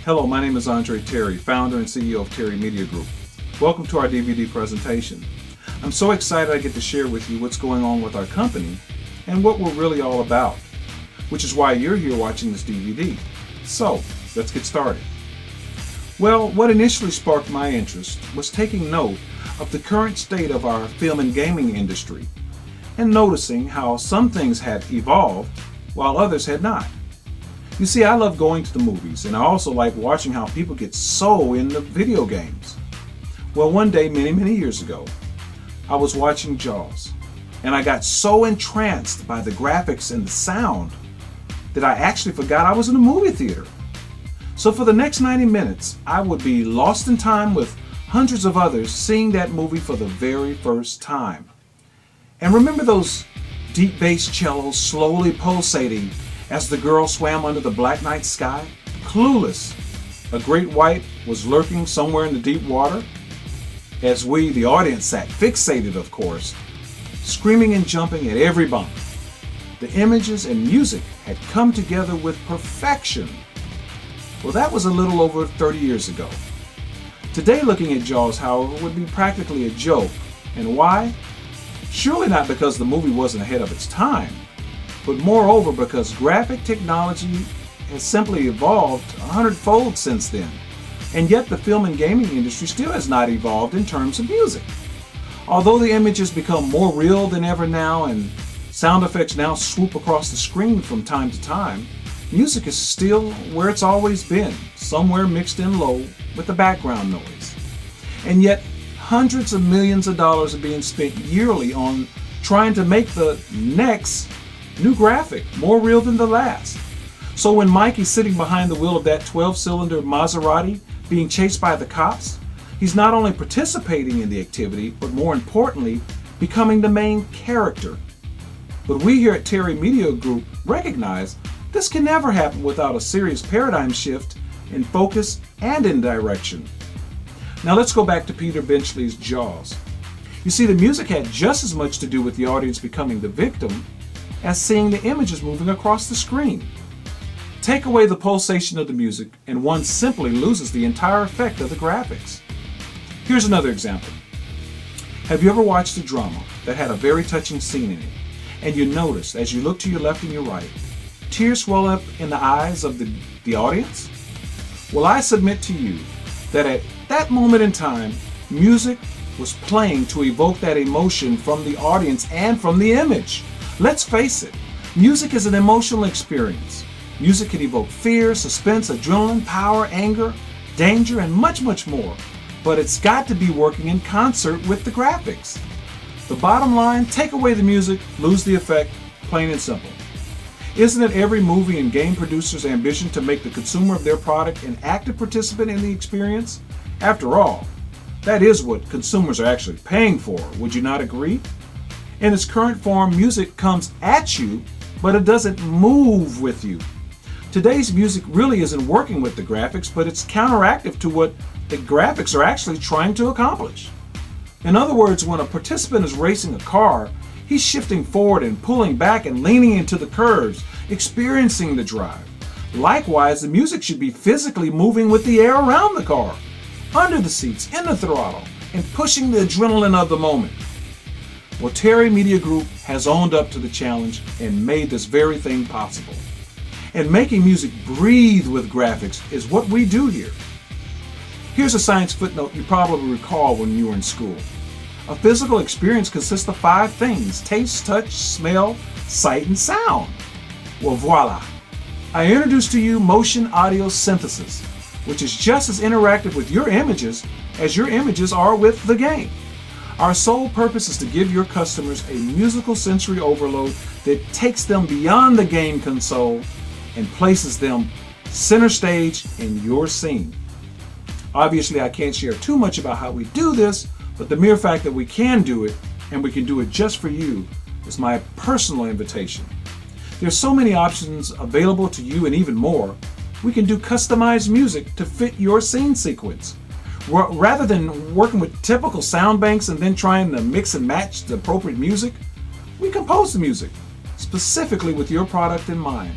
Hello, my name is Andre Terry, founder and CEO of Terry Media Group. Welcome to our DVD presentation. I'm so excited I get to share with you what's going on with our company and what we're really all about, which is why you're here watching this DVD. So, let's get started. Well, what initially sparked my interest was taking note of the current state of our film and gaming industry and noticing how some things had evolved while others had not. You see, I love going to the movies, and I also like watching how people get so into video games. Well, one day, many years ago, I was watching Jaws, and I got so entranced by the graphics and the sound that I actually forgot I was in a movie theater. So for the next 90 minutes, I would be lost in time with hundreds of others seeing that movie for the very first time. And remember those deep bass cellos slowly pulsating as the girl swam under the black night sky? Clueless, a great white was lurking somewhere in the deep water, as we, the audience, sat fixated, of course, screaming and jumping at every bump. The images and music had come together with perfection. Well, that was a little over 30 years ago. Today, looking at Jaws, however, would be practically a joke. And why? Surely not because the movie wasn't ahead of its time, but moreover because graphic technology has simply evolved 100-fold since then. And yet the film and gaming industry still has not evolved in terms of music. Although the images become more real than ever now and sound effects now swoop across the screen from time to time, music is still where it's always been, somewhere mixed in low with the background noise. And yet hundreds of millions of dollars are being spent yearly on trying to make the next new graphic more real than the last. So when Mikey's sitting behind the wheel of that 12-cylinder Maserati being chased by the cops, he's not only participating in the activity, but more importantly, becoming the main character. But we here at Terry Media Group recognize this can never happen without a serious paradigm shift in focus and in direction. Now let's go back to Peter Benchley's Jaws. You see, the music had just as much to do with the audience becoming the victim as seeing the images moving across the screen. Take away the pulsation of the music and one simply loses the entire effect of the graphics. Here's another example. Have you ever watched a drama that had a very touching scene in it, and you notice as you look to your left and your right, tears swell up in the eyes of the audience? Well, I submit to you that at that moment in time, music was playing to evoke that emotion from the audience and from the image. Let's face it, music is an emotional experience. Music can evoke fear, suspense, adrenaline, power, anger, danger, and much more. But it's got to be working in concert with the graphics. The bottom line, take away the music, lose the effect, plain and simple. Isn't it every movie and game producer's ambition to make the consumer of their product an active participant in the experience? After all, that is what consumers are actually paying for, would you not agree? In its current form, music comes at you, but it doesn't move with you. Today's music really isn't working with the graphics, but it's counteractive to what the graphics are actually trying to accomplish. In other words, when a participant is racing a car, he's shifting forward and pulling back and leaning into the curves, experiencing the drive. Likewise, the music should be physically moving with the air around the car, under the seats, in the throttle, and pushing the adrenaline of the moment. Well, Terry Media Group has owned up to the challenge and made this very thing possible. And making music breathe with graphics is what we do here. Here's a science footnote you probably recall when you were in school. A physical experience consists of 5 things: taste, touch, smell, sight, and sound. Well, voila! I introduce to you motion audio synthesis, which is just as interactive with your images as your images are with the game. Our sole purpose is to give your customers a musical sensory overload that takes them beyond the game console and places them center stage in your scene. Obviously, I can't share too much about how we do this, but the mere fact that we can do it, and we can do it just for you, is my personal invitation. There's so many options available to you, and even more. We can do customized music to fit your scene sequence. Rather than working with typical sound banks and then trying to mix and match the appropriate music, We compose the music, specifically with your product in mind.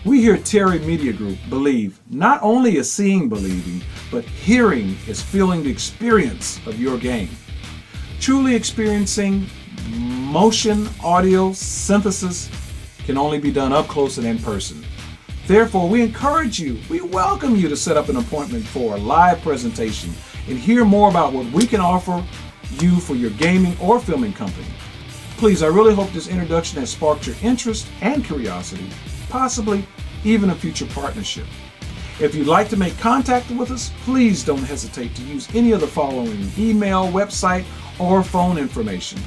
We here at Terry Media Group believe not only is seeing believing, but hearing is feeling the experience of your game. Truly experiencing motion audio synthesis can only be done up close and in person. Therefore, we encourage you, we welcome you to set up an appointment for a live presentation and hear more about what we can offer you for your gaming or filming company. Please, I really hope this introduction has sparked your interest and curiosity, possibly even a future partnership. If you'd like to make contact with us, please don't hesitate to use any of the following: email, website, or phone information.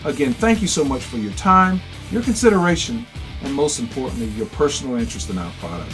Again, thank you so much for your time, your consideration, and most importantly, your personal interest in our product.